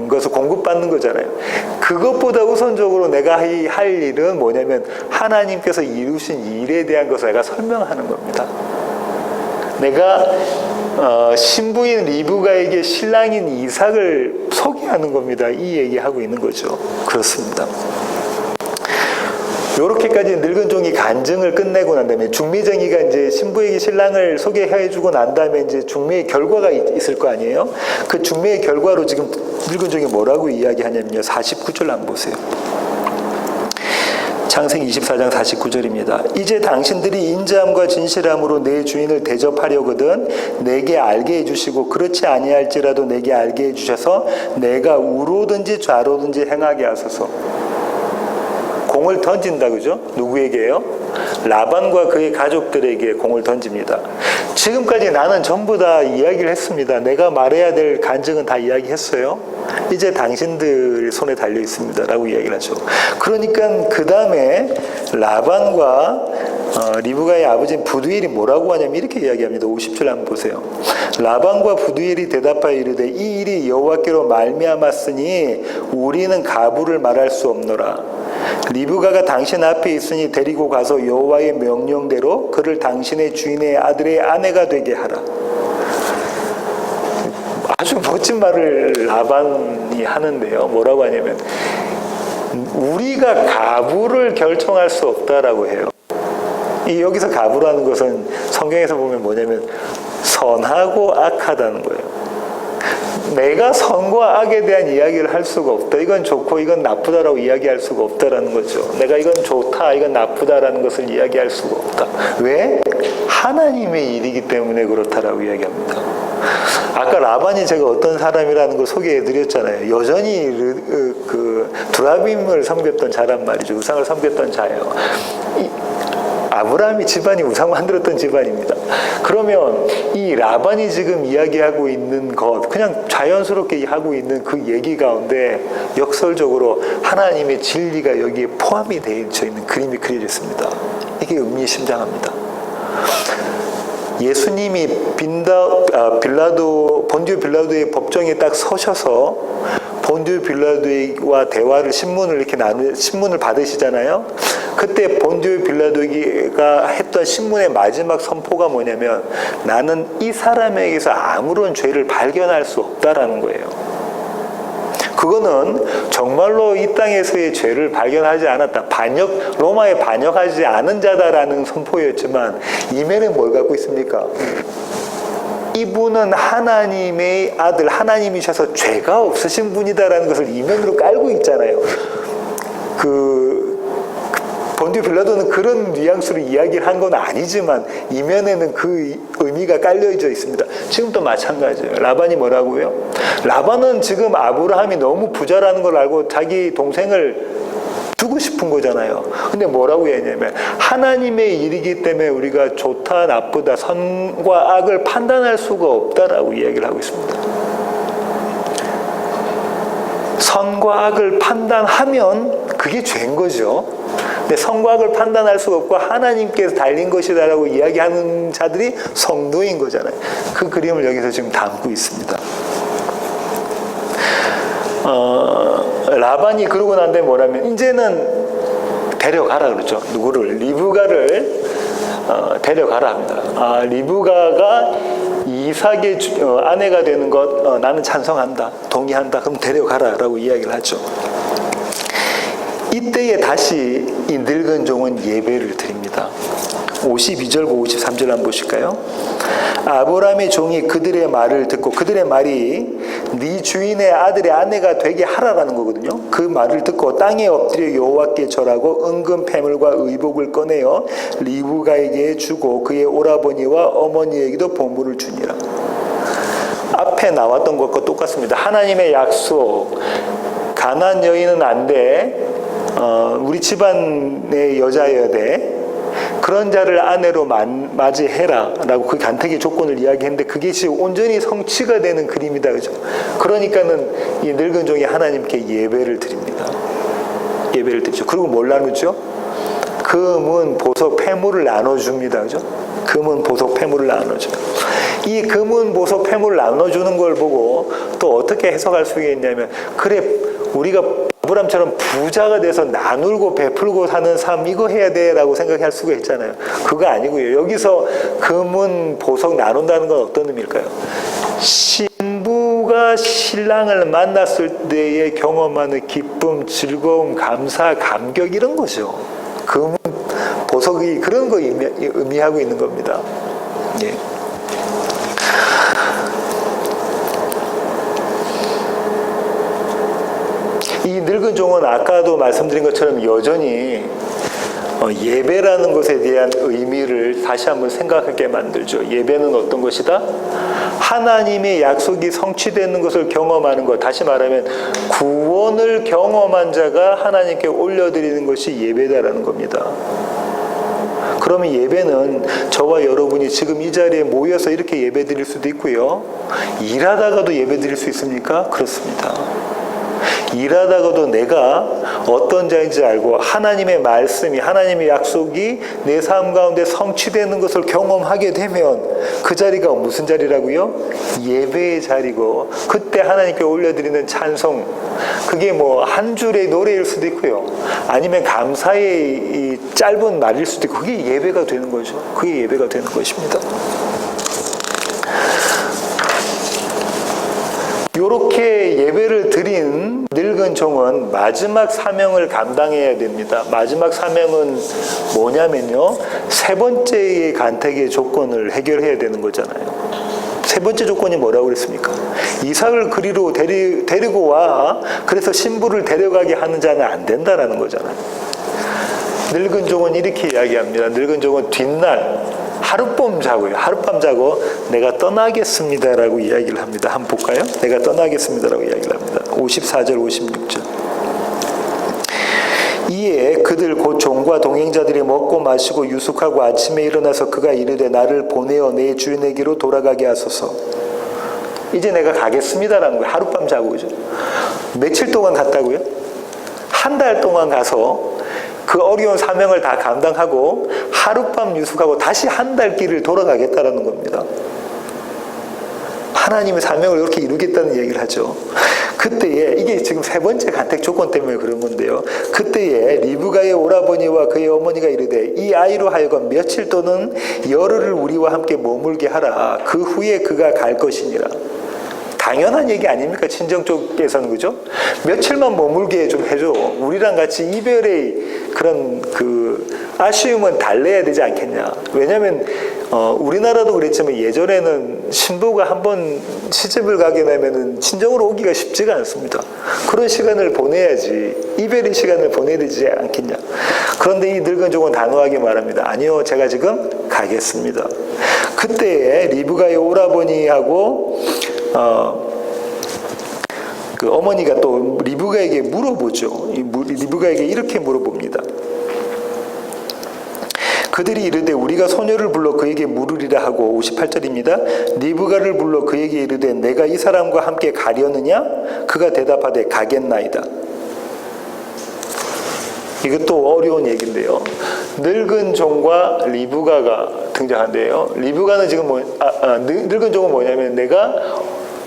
것을 공급받는 거잖아요. 그것보다 우선적으로 내가 할 일은 뭐냐면 하나님께서 이루신 일에 대한 것을 내가 설명하는 겁니다. 내가 신부인 리브가에게 신랑인 이삭을 소개하는 겁니다. 이 얘기하고 있는 거죠. 그렇습니다. 요렇게까지 늙은 종이 간증을 끝내고 난 다음에 중매쟁이가 이제 신부에게 신랑을 소개해주고 난 다음에 이제 중매의 결과가 있을 거 아니에요? 그 중매의 결과로 지금 늙은 종이 뭐라고 이야기하냐면요. 49절 한번 보세요. 창세기 24장 49절입니다. 이제 당신들이 인자함과 진실함으로 내 주인을 대접하려거든 내게 알게 해주시고 그렇지 아니할지라도 내게 알게 해주셔서 내가 우로든지 좌로든지 행하게 하소서. 공을 던진다, 그죠? 누구에게요? 라반과 그의 가족들에게 공을 던집니다. 지금까지 나는 전부 다 이야기를 했습니다. 내가 말해야 될 간증은 다 이야기했어요. 이제 당신들 손에 달려 있습니다. 라고 이야기를 하죠. 그러니까 그 다음에 라반과 리브가의 아버지인 부두엘이 뭐라고 하냐면 이렇게 이야기합니다. 50절 한번 보세요. 라반과 부두엘이 대답하여 이르되 이 일이 여호와께로 말미암았으니 우리는 가부를 말할 수 없노라. 리브가가 당신 앞에 있으니 데리고 가서 여호와의 명령대로 그를 당신의 주인의 아들의 아내가 되게 하라. 아주 멋진 말을 라반이 하는데요. 뭐라고 하냐면 우리가 가부를 결정할 수 없다라고 해요. 여기서 가부라는 것은 성경에서 보면 뭐냐면 선하고 악하다는 거예요. 내가 선과 악에 대한 이야기를 할 수가 없다. 이건 좋고 이건 나쁘다라고 이야기할 수가 없다라는 거죠. 내가 이건 좋다, 이건 나쁘다라는 것을 이야기할 수가 없다. 왜? 하나님의 일이기 때문에 그렇다라고 이야기합니다. 아까 라반이 제가 어떤 사람이라는 걸 소개해드렸잖아요. 여전히 그 두라빔을 섬겼던 자란 말이죠. 우상을 섬겼던 자예요. 아브라함이 집안이 우상 만들었던 집안입니다. 그러면 이 라반이 지금 이야기하고 있는 것, 그냥 자연스럽게 하고 있는 그 얘기 가운데 역설적으로 하나님의 진리가 여기에 포함이 되어 있는 그림이 그려졌습니다. 이게 의미심장합니다. 예수님이 본디오 빌라도의 법정에 딱 서셔서 본디오 빌라도와 대화를 신문을 받으시잖아요. 그때 본디오 빌라도가 했던 신문의 마지막 선포가 뭐냐면 나는 이 사람에게서 아무런 죄를 발견할 수 없다라는 거예요. 그거는 정말로 이 땅에서의 죄를 발견하지 않았다. 로마에 반역하지 않은 자다라는 선포였지만 이면에 뭘 갖고 있습니까? 이분은 하나님의 아들, 하나님이셔서 죄가 없으신 분이다라는 것을 이면으로 깔고 있잖아요. 본디오 빌라도는 그런 뉘앙스로 이야기를 한 건 아니지만 이면에는 그 의미가 깔려져 있습니다. 지금도 마찬가지예요. 라반이 뭐라고요? 라반은 지금 아브라함이 너무 부자라는 걸 알고 자기 동생을 두고 싶은 거잖아요. 근데 뭐라고 했냐면 하나님의 일이기 때문에 우리가 좋다 나쁘다 선과 악을 판단할 수가 없다라고 이야기를 하고 있습니다. 선과 악을 판단하면 그게 죄인 거죠. 근데 선과 악을 판단할 수가 없고 하나님께서 달린 것이다라고 이야기하는 자들이 성도인 거잖아요. 그 그림을 여기서 지금 담고 있습니다. 라반이 그러고 난 다음에 뭐라면 이제는 데려가라 그러죠. 누구를? 리브가를 데려가라 합니다. 리브가가 이삭의 아내가 되는 것 나는 찬성한다, 동의한다. 그럼 데려가라라고 이야기를 하죠. 이때에 다시 이 늙은 종은 예배를 드립니다. 52절과 53절 한번 보실까요? 아브라함의 종이 그들의 말을 듣고, 그들의 말이 네 주인의 아들의 아내가 되게 하라라는 거거든요. 그 말을 듣고 땅에 엎드려 여호와께 절하고 은금 패물과 의복을 꺼내어 리브가에게 주고 그의 오라버니와 어머니에게도 보물을 주니라. 앞에 나왔던 것과 똑같습니다. 하나님의 약속, 가나안 여인은 안 돼, 우리 집안의 여자여야 돼, 그런 자를 아내로 맞이해라 라고 그 간택의 조건을 이야기했는데, 그게 지금 온전히 성취가 되는 그림이다, 그죠? 그러니까는 이 늙은 종이 하나님께 예배를 드립니다. 예배를 드리죠. 그리고 뭘 나누죠? 금은 보석 패물을 나눠줍니다, 그죠? 금은 보석 패물을 나눠줘요. 이 금은 보석 패물을 나눠주는 걸 보고 또 어떻게 해석할 수 있겠냐면, 그래, 우리가 아브람처럼 부자가 돼서 나누고 베풀고 사는 삶, 이거 해야 돼 라고 생각할 수가 있잖아요. 그거 아니고요. 여기서 금은 보석 나눈다는 건 어떤 의미일까요? 신부가 신랑을 만났을 때에 경험하는 기쁨, 즐거움, 감사, 감격, 이런 거죠. 금은 보석이 그런 거 의미하고 있는 겁니다. 예. 이 늙은 종은 아까도 말씀드린 것처럼 여전히 예배라는 것에 대한 의미를 다시 한번 생각하게 만들죠. 예배는 어떤 것이다? 하나님의 약속이 성취되는 것을 경험하는 것, 다시 말하면 구원을 경험한 자가 하나님께 올려드리는 것이 예배다라는 겁니다. 그러면 예배는 저와 여러분이 지금 이 자리에 모여서 이렇게 예배 드릴 수도 있고요, 일하다가도 예배 드릴 수 있습니까? 그렇습니다. 일하다가도 내가 어떤 자인지 알고 하나님의 말씀이, 하나님의 약속이 내 삶 가운데 성취되는 것을 경험하게 되면 그 자리가 무슨 자리라고요? 예배의 자리고, 그때 하나님께 올려드리는 찬송, 그게 뭐 한 줄의 노래일 수도 있고요, 아니면 감사의 이 짧은 말일 수도 있고, 그게 예배가 되는 거죠. 그게 예배가 되는 것입니다. 이렇게 예배를 드린 늙은 종은 마지막 사명을 감당해야 됩니다. 마지막 사명은 뭐냐면요, 세 번째의 간택의 조건을 해결해야 되는 거잖아요. 세 번째 조건이 뭐라고 그랬습니까? 이삭을 그리로 데리고 와, 그래서 신부를 데려가게 하는 자는 안 된다라는 거잖아요. 늙은 종은 이렇게 이야기합니다. 늙은 종은 뒷날 하룻밤 자고요. 하룻밤 자고 내가 떠나겠습니다라고 이야기를 합니다. 한번 볼까요? 내가 떠나겠습니다라고 이야기를 합니다. 54절, 56절. 이에 그들 곧 종과 동행자들이 먹고 마시고 유숙하고 아침에 일어나서 그가 이르되 나를 보내어 내 주인에게로 돌아가게 하소서. 이제 내가 가겠습니다라는 거예요. 하룻밤 자고, 그죠? 며칠 동안 갔다고요? 한 달 동안 가서 그 어려운 사명을 다 감당하고 하룻밤 유숙하고 다시 한 달 길을 돌아가겠다라는 겁니다. 하나님의 사명을 이렇게 이루겠다는 얘기를 하죠. 그때에, 이게 지금 세 번째 간택 조건 때문에 그런 건데요, 그때에 리브가의 오라버니와 그의 어머니가 이르되 이 아이로 하여금 며칠 또는 열흘을 우리와 함께 머물게 하라. 그 후에 그가 갈 것이니라. 당연한 얘기 아닙니까? 친정 쪽에서는, 그죠? 며칠만 머물게 좀 해줘. 우리랑 같이 이별의 그런 아쉬움은 달래야 되지 않겠냐. 왜냐하면 우리나라도 그랬지만 예전에는 신부가 한번 시집을 가게 되면은 친정으로 오기가 쉽지가 않습니다. 그런 시간을 보내야지, 이별의 시간을 보내야 되지 않겠냐. 그런데 이 늙은 종은 단호하게 말합니다. 아니요, 제가 지금 가겠습니다. 그때에 리브가의 오라버니하고 그 어머니가 또 리브가에게 물어보죠. 리브가에게 이렇게 물어봅니다. 그들이 이르되 우리가 소녀를 불러 그에게 물으리라 하고, 58절입니다. 리브가를 불러 그에게 이르되 내가 이 사람과 함께 가려느냐? 그가 대답하되 가겠나이다. 이것도 어려운 얘기인데요. 늙은 종과 리브가가 등장한대요. 리브가는 지금 늙은 종은 뭐냐면 내가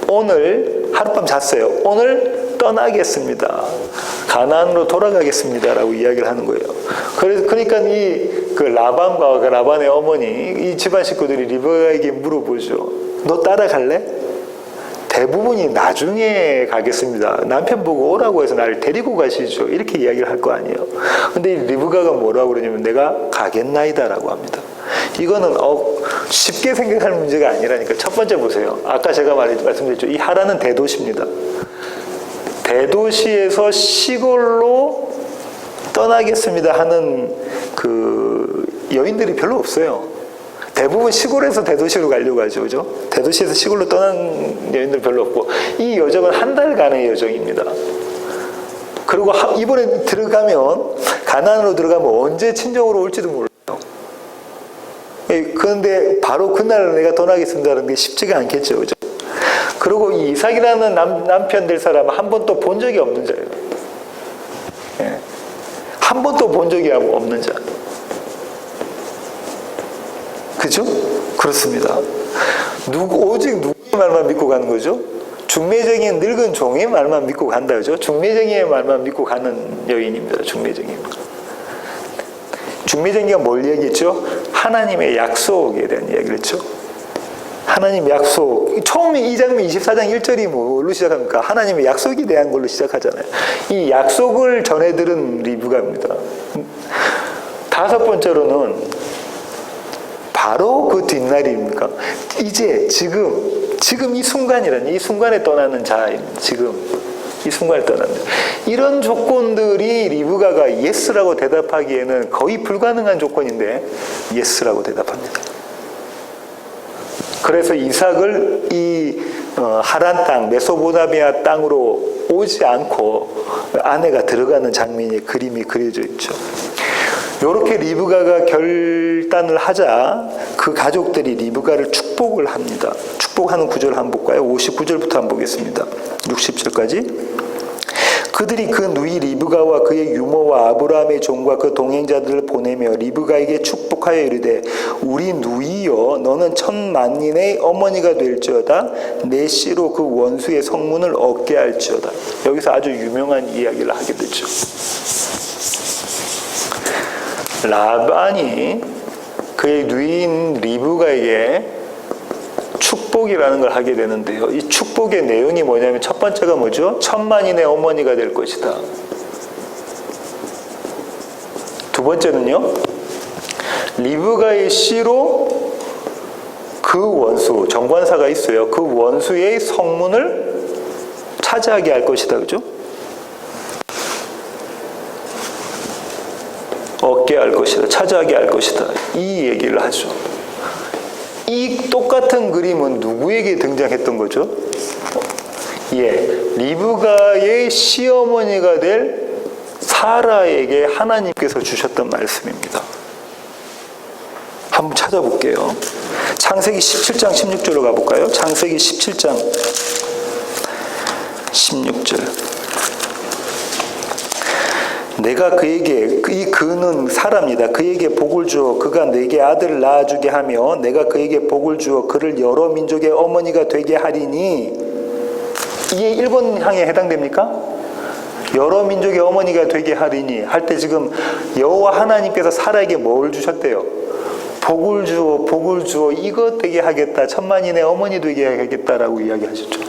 오늘 하룻밤 잤어요. 오늘 떠나겠습니다. 가나안으로 돌아가겠습니다라고 이야기를 하는 거예요. 그러니까 그 라반과 그 라반의 어머니, 이 집안 식구들이 리브가에게 물어보죠. 너 따라갈래? 대부분이 나중에 가겠습니다. 남편 보고 오라고 해서 나를 데리고 가시죠. 이렇게 이야기를 할 거 아니에요. 근데 리브가가 뭐라고 그러냐면 내가 가겠나이다라고 합니다. 이거는 쉽게 생각할 문제가 아니라니까. 첫 번째 보세요. 아까 제가 말씀드렸죠. 이 하란은 대도시입니다. 대도시에서 시골로 떠나겠습니다 하는 그 여인들이 별로 없어요. 대부분 시골에서 대도시로 가려고 하죠. 그죠? 대도시에서 시골로 떠난 여인들 별로 없고, 이 여정은 한 달간의 여정입니다. 그리고 이번에 들어가면, 가나안으로 들어가면 언제 친정으로 올지도 몰라요. 그런데 바로 그날 내가 떠나겠습니다라는 게 쉽지가 않겠죠. 그죠? 그리고 이 이삭이라는 남편 될 사람은 한 번도 본 적이 없는 자예요. 예. 한 번도 본 적이 없는 자. 그죠? 그렇습니다. 오직 누구의 말만 믿고 가는 거죠? 중매쟁이는 늙은 종의 말만 믿고 간다. 그죠? 중매쟁이의 말만 믿고 가는 여인입니다. 중매쟁이. 중매쟁이가 뭘 얘기했죠? 하나님의 약속에 대한 이야기를 했죠. 하나님 약속. 처음에 이 장면 24장 1절이 뭘로 시작합니까? 하나님의 약속에 대한 걸로 시작하잖아요. 이 약속을 전해들은 리브가입니다. 다섯 번째로는 바로 그 뒷날입니까? 이제 지금 이 순간이라는, 이 순간에 떠나는 자입니다. 지금 이 순간에 떠나는. 이런 조건들이 리브가가 예스라고 대답하기에는 거의 불가능한 조건인데 예스라고 대답합니다. 그래서 이삭을 이 하란 땅, 메소포타미아 땅으로 오지 않고 아내가 들어가는 장면이 그림이 그려져 있죠. 이렇게 리브가가 결단을 하자 그 가족들이 리브가를 축복을 합니다. 축복하는 구절을 한번 볼까요? 59절부터 한번 보겠습니다. 60절까지. 그들이 그 누이 리브가와 그의 유모와 아브라함의 종과 그 동행자들을 보내며 리브가에게 축복하여 이르되 우리 누이여 너는 천만인의 어머니가 될지어다 내 씨로 그 원수의 성문을 얻게 할지어다. 여기서 아주 유명한 이야기를 하게 되죠. 라반이 그의 누이인 리브가에게 축복이라는 걸 하게 되는데요. 이 축복의 내용이 뭐냐면 첫 번째가 뭐죠? 천만인의 어머니가 될 것이다. 두 번째는요. 리브가의 씨로 그 원수, 정관사가 있어요. 그 원수의 성문을 차지하게 할 것이다. 그죠? 얻게 할 것이다. 차지하게 할 것이다. 이 얘기를 하죠. 이 똑같은 그림은 누구에게 등장했던 거죠? 리브가의 시어머니가 될 사라에게 하나님께서 주셨던 말씀입니다. 한번 찾아볼게요. 창세기 17장 16절로 가볼까요? 창세기 17장 16절. 내가 그에게, 그는 사람이다. 그에게 복을 주어 그가 내게 아들을 낳아주게 하며 내가 그에게 복을 주어 그를 여러 민족의 어머니가 되게 하리니. 이게 1번항에 해당됩니까? 여러 민족의 어머니가 되게 하리니 할 때 지금 여호와 하나님께서 사라에게 뭘 주셨대요? 복을 주어 이것 되게 하겠다. 천만인의 어머니 되게 하겠다라고 이야기하셨죠.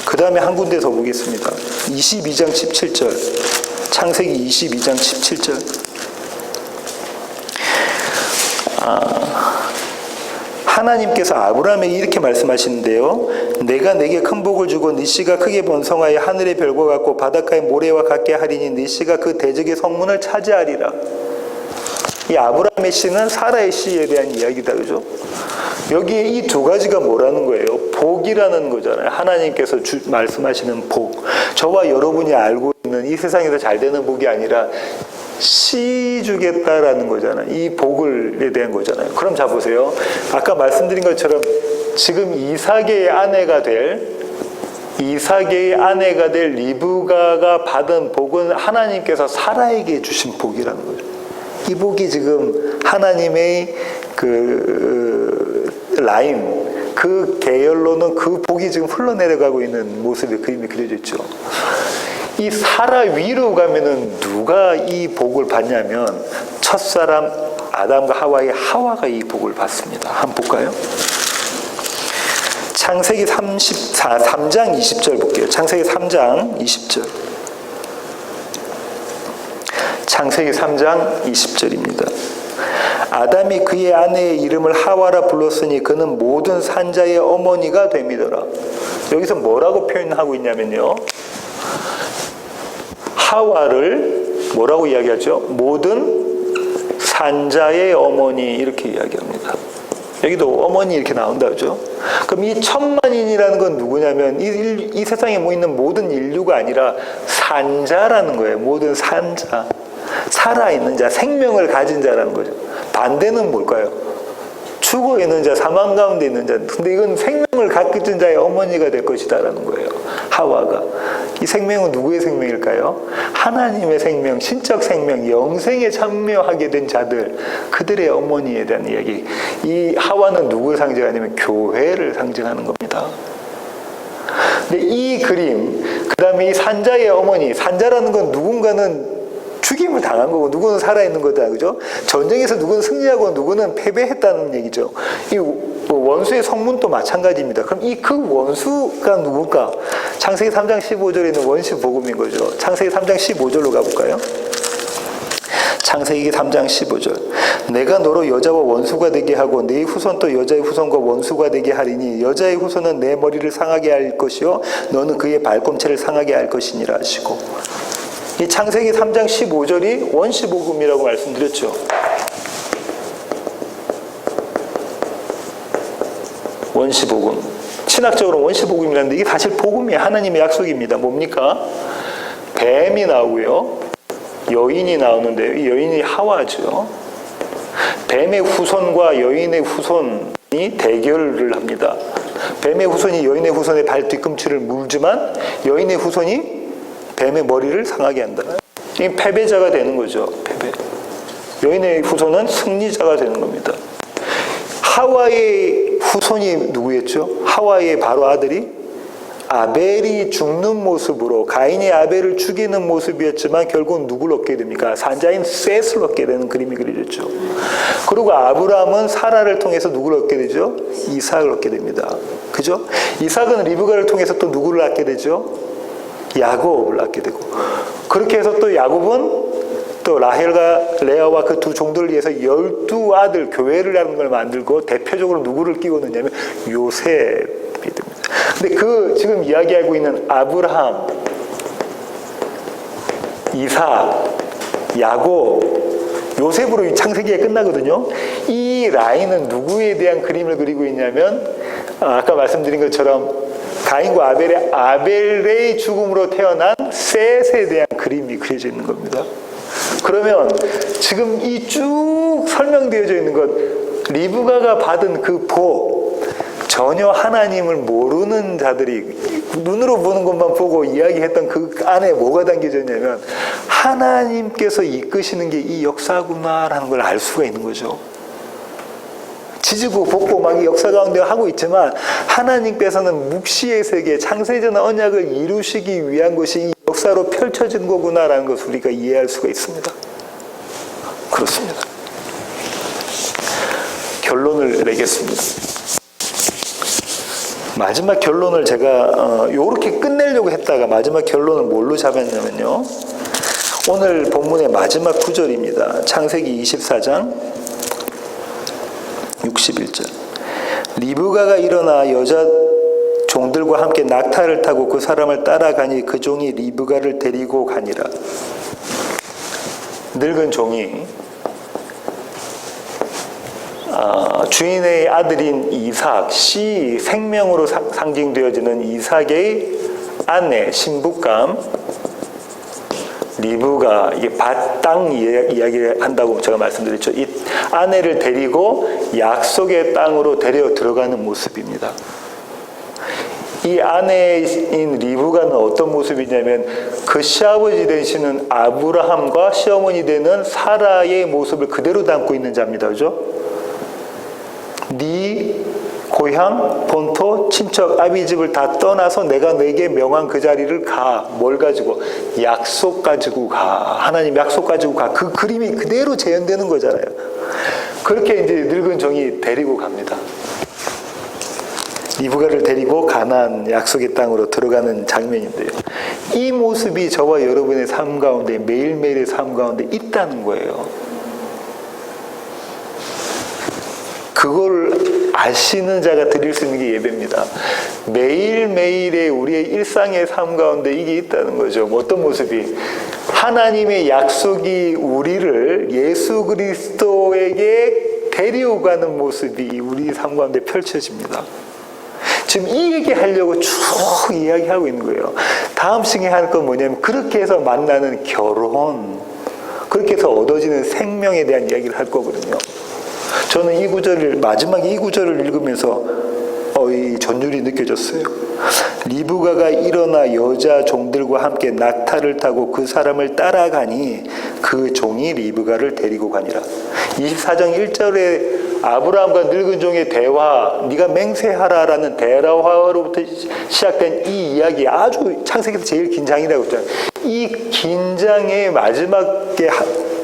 그 다음에 한 군데 더 보겠습니다. 22장 17절. 창세기 22장 17절. 하나님께서 아브라함에게 이렇게 말씀하시는데요. 내가 내게 큰 복을 주고 네 씨가 크게 번성하여 하늘의 별과 같고 바닷가의 모래와 같게 하리니 네 씨가 그 대적의 성문을 차지하리라. 이 아브라함의 씨는 사라의 씨에 대한 이야기다. 그죠? 여기에 이 두 가지가 뭐라는 거예요? 복이라는 거잖아요. 하나님께서 말씀하시는 복. 저와 여러분이 알고 있는 이 세상에서 잘 되는 복이 아니라 씨 주겠다라는 거잖아요. 이 복을에 대한 거잖아요. 그럼 자 보세요. 아까 말씀드린 것처럼 지금 이삭의 아내가 될 리브가가 받은 복은 하나님께서 사라에게 주신 복이라는 거죠. 이 복이 지금 하나님의 그 라인, 그 계열로는 그 복이 지금 흘러내려가고 있는 모습의 그림이 그려져 있죠. 이 사라 위로 가면은 누가 이 복을 받냐면 첫사람 아담과 하와가 이 복을 받습니다. 한번 볼까요? 창세기 3장 20절 볼게요. 창세기 3장 20절. 창세기 3장 20절입니다. 아담이 그의 아내의 이름을 하와라 불렀으니 그는 모든 산자의 어머니가 됨이더라. 여기서 뭐라고 표현하고 있냐면요, 하와를 뭐라고 이야기하죠? 모든 산자의 어머니, 이렇게 이야기합니다. 여기도 어머니 이렇게 나온다, 그죠? 그럼 이 천만인이라는 건 누구냐면 이 세상에 뭐 있는 모든 인류가 아니라 산자라는 거예요. 모든 산자, 살아있는 자, 생명을 가진 자라는 거죠. 반대는 뭘까요? 죽어 있는 자, 사망 가운데 있는 자. 근데 이건 생명을 가진 자의 어머니가 될 것이다라는 거예요. 하와가. 이 생명은 누구의 생명일까요? 하나님의 생명, 신적 생명, 영생에 참여하게 된 자들, 그들의 어머니에 대한 이야기. 이 하와는 누구를 상징하냐면 교회를 상징하는 겁니다. 근데 이 그림, 그 다음에 이 산자의 어머니, 산자라는 건 누군가는 죽임을 당한 거고 누구는 살아있는 거다, 그죠? 전쟁에서 누구는 승리하고 누구는 패배했다는 얘기죠. 이 원수의 성문도 마찬가지입니다. 그럼 이 그 원수가 누굴까? 창세기 3장 15절에 있는 원시 복음인 거죠. 창세기 3장 15절로 가볼까요? 창세기 3장 15절. 내가 너로 여자와 원수가 되게 하고 네 후손도 여자의 후손과 원수가 되게 하리니 여자의 후손은 내 머리를 상하게 할 것이요 너는 그의 발꿈치를 상하게 할 것이니라 하시고, 이 창세기 3장 15절이 원시복음이라고 말씀드렸죠. 원시복음. 신학적으로 원시복음이라는데 이게 사실 복음이에요. 하나님의 약속입니다. 뭡니까? 뱀이 나오고요, 여인이 나오는데요. 이 여인이 하와죠. 뱀의 후손과 여인의 후손이 대결을 합니다. 뱀의 후손이 여인의 후손의 발 뒤꿈치를 물지만 여인의 후손이 뱀의 머리를 상하게 한다. 이 패배자가 되는 거죠. 패배. 여인의 후손은 승리자가 되는 겁니다. 하와의 후손이 누구였죠? 하와의 바로 아들이 아벨이 죽는 모습으로, 가인이 아벨을 죽이는 모습이었지만 결국 누굴 얻게 됩니까? 산자인 셋을 얻게 되는 그림이 그려졌죠. 그리고 아브라함은 사라를 통해서 누구를 얻게 되죠? 이삭을 얻게 됩니다. 그죠? 이삭은 리브가를 통해서 또 누구를 낳게 되죠? 야곱을 낳게 되고, 그렇게 해서 또 야곱은 또 라헬과 레아와 그 두 종들을 위해서 12아들 교회를 걸 만들고 대표적으로 누구를 끼워 넣냐면 요셉이 됩니다. 근데 그 지금 이야기하고 있는 아브라함, 이삭, 야곱, 요셉으로 이 창세기가 끝나거든요. 이 라인은 누구에 대한 그림을 그리고 있냐면 아까 말씀드린 것처럼 가인과 아벨의 죽음으로 태어난 셋에 대한 그림이 그려져 있는 겁니다. 그러면 지금 이 쭉 설명되어져 있는 것, 리브가가 받은 그 복, 전혀 하나님을 모르는 자들이 눈으로 보는 것만 보고 이야기했던 그 안에 뭐가 담겨져 있냐면 하나님께서 이끄시는 게 이 역사구나라는 걸 알 수가 있는 거죠. 지지고 볶고 막 이 역사 가운데 하고 있지만 하나님께서는 묵시의 세계, 창세전 언약을 이루시기 위한 것이 이 역사로 펼쳐진 거구나라는 것을 우리가 이해할 수가 있습니다. 그렇습니다. 결론을 내겠습니다. 마지막 결론을 제가 이렇게 끝내려고 했다가 마지막 결론을 뭘로 잡았냐면요, 오늘 본문의 마지막 구절입니다. 창세기 24장 61절. 리브가가 일어나 여자 종들과 함께 낙타를 타고 그 사람을 따라가니 그 종이 리브가를 데리고 가니라. 늙은 종이 주인의 아들인 이삭, 씨 생명으로 상징되어지는 이삭의 아내, 신부감 리브가, 이게 밭땅 이야기를 한다고 제가 말씀드렸죠. 이 아내를 데리고 약속의 땅으로 데려 들어가는 모습입니다. 이 아내인 리브가는 어떤 모습이냐면 그 시아버지 되시는 아브라함과 시어머니 되는 사라의 모습을 그대로 담고 있는 자입니다. 그죠? 네 고향, 본토, 친척, 아비 집을 다 떠나서 내가 너에게 명한 그 자리를 가. 뭘 가지고? 약속 가지고 가. 하나님 약속 가지고 가. 그 그림이 그대로 재현되는 거잖아요. 그렇게 이제 늙은 종이 데리고 갑니다. 리브가를 데리고 가나안 약속의 땅으로 들어가는 장면인데요. 이 모습이 저와 여러분의 삶 가운데, 매일매일의 삶 가운데 있다는 거예요. 그걸 아시는 자가 드릴 수 있는 게 예배입니다. 매일매일의 우리의 일상의 삶 가운데 이게 있다는 거죠. 어떤 모습이? 하나님의 약속이 우리를 예수 그리스도에게 데려가는 모습이 우리 삶 가운데 펼쳐집니다. 지금 이 얘기 하려고 쭉 이야기하고 있는 거예요. 다음 시간에 할 건 뭐냐면 그렇게 해서 만나는 결혼, 그렇게 해서 얻어지는 생명에 대한 이야기를 할 거거든요. 저는 이 구절을, 마지막에 이 구절을 읽으면서 이 전율이 느껴졌어요. 리브가가 일어나 여자 종들과 함께 낙타를 타고 그 사람을 따라가니 그 종이 리브가를 데리고 가니라. 24장 1절에 아브라함과 늙은 종의 대화, 네가 맹세하라라는 대화로부터 시작된 이 이야기, 아주 창세기에서 제일 긴장이라고 했잖아요. 이 긴장의 마지막에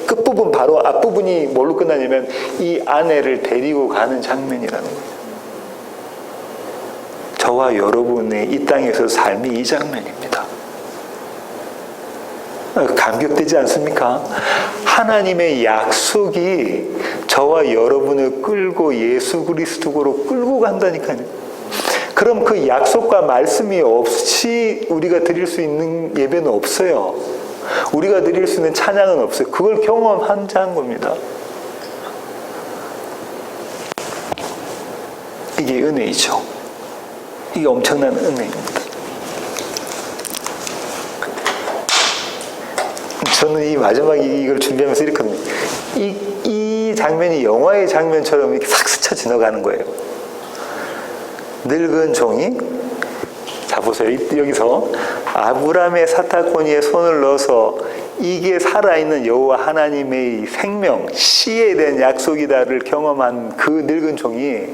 끝부분, 바로 앞부분이 뭘로 끝나냐면 이 아내를 데리고 가는 장면이라는 거예요. 저와 여러분의 이 땅에서 삶이 이 장면입니다. 감격되지 않습니까? 하나님의 약속이 저와 여러분을 끌고 예수 그리스도로 끌고 간다니까요. 그럼 그 약속과 말씀이 없이 우리가 드릴 수 있는 예배는 없어요. 우리가 드릴 수 있는 찬양은 없어요. 그걸 경험한 자인 겁니다. 이게 은혜이죠. 이게 엄청난 은혜입니다. 저는 이 마지막에 이걸 준비하면서 이렇게 합니다. 이 장면이 영화의 장면처럼 이렇게 싹 스쳐 지나가는 거예요. 늙은 종이, 자 보세요. 여기서 아브라함의 사타코니에 손을 넣어서 이게 살아있는 여호와 하나님의 생명, 씨에 대한 약속이다를 경험한 그 늙은 종이,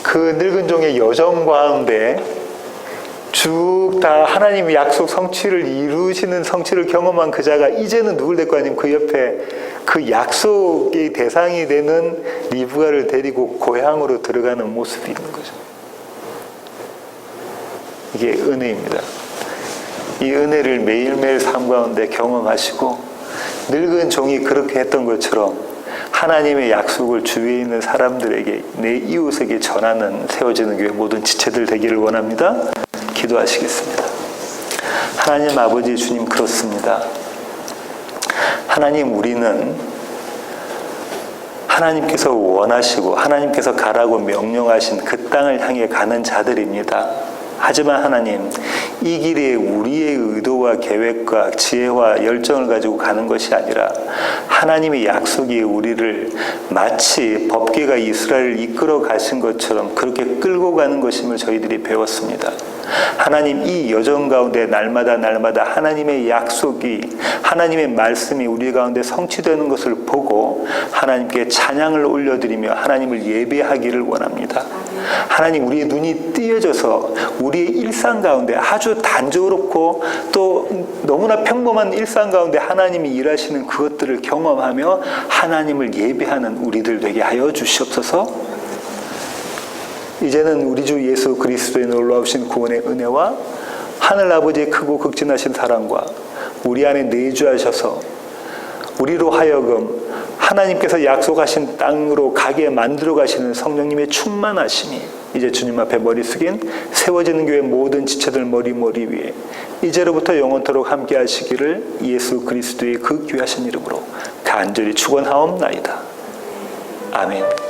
그 늙은 종의 여정 가운데 쭉 다 하나님의 약속 성취를 이루시는 성취를 경험한 그 자가 이제는 누굴 데리고 아니면 그 옆에 그 약속의 대상이 되는 리브가를 데리고 고향으로 들어가는 모습이 있는 거죠. 이게 은혜입니다. 이 은혜를 매일매일 삶 가운데 경험하시고 늙은 종이 그렇게 했던 것처럼 하나님의 약속을 주위에 있는 사람들에게, 내 이웃에게 전하는 세워지는 교회 모든 지체들 되기를 원합니다. 기도하시겠습니다. 하나님 아버지 주님, 그렇습니다. 하나님, 우리는 하나님께서 원하시고 하나님께서 가라고 명령하신 그 땅을 향해 가는 자들입니다. 하지만 하나님, 이 길에 우리의 의도와 계획과 지혜와 열정을 가지고 가는 것이 아니라 하나님의 약속이 우리를 마치 법궤가 이스라엘을 이끌어 가신 것처럼 그렇게 끌고 가는 것임을 저희들이 배웠습니다. 하나님, 이 여정 가운데 날마다 하나님의 약속이, 하나님의 말씀이 우리 가운데 성취되는 것을 보고 하나님께 찬양을 올려드리며 하나님을 예배하기를 원합니다. 하나님, 우리의 눈이 띄어져서 우리의 일상 가운데 아주 단조롭고 또 너무나 평범한 일상 가운데 하나님이 일하시는 그것들을 경험하며 하나님을 예배하는 우리들 되게 하여 주시옵소서. 이제는 우리 주 예수 그리스도의 놀라우신 구원의 은혜와 하늘 아버지의 크고 극진하신 사랑과 우리 안에 내주하셔서 우리로 하여금 하나님께서 약속하신 땅으로 가게 만들어 가시는 성령님의 충만하심이 이제 주님 앞에 머리 숙인 세워지는 교회 모든 지체들 머리 위에 이제로부터 영원토록 함께 하시기를 예수 그리스도의 그 귀하신 이름으로 간절히 축원하옵나이다. 아멘.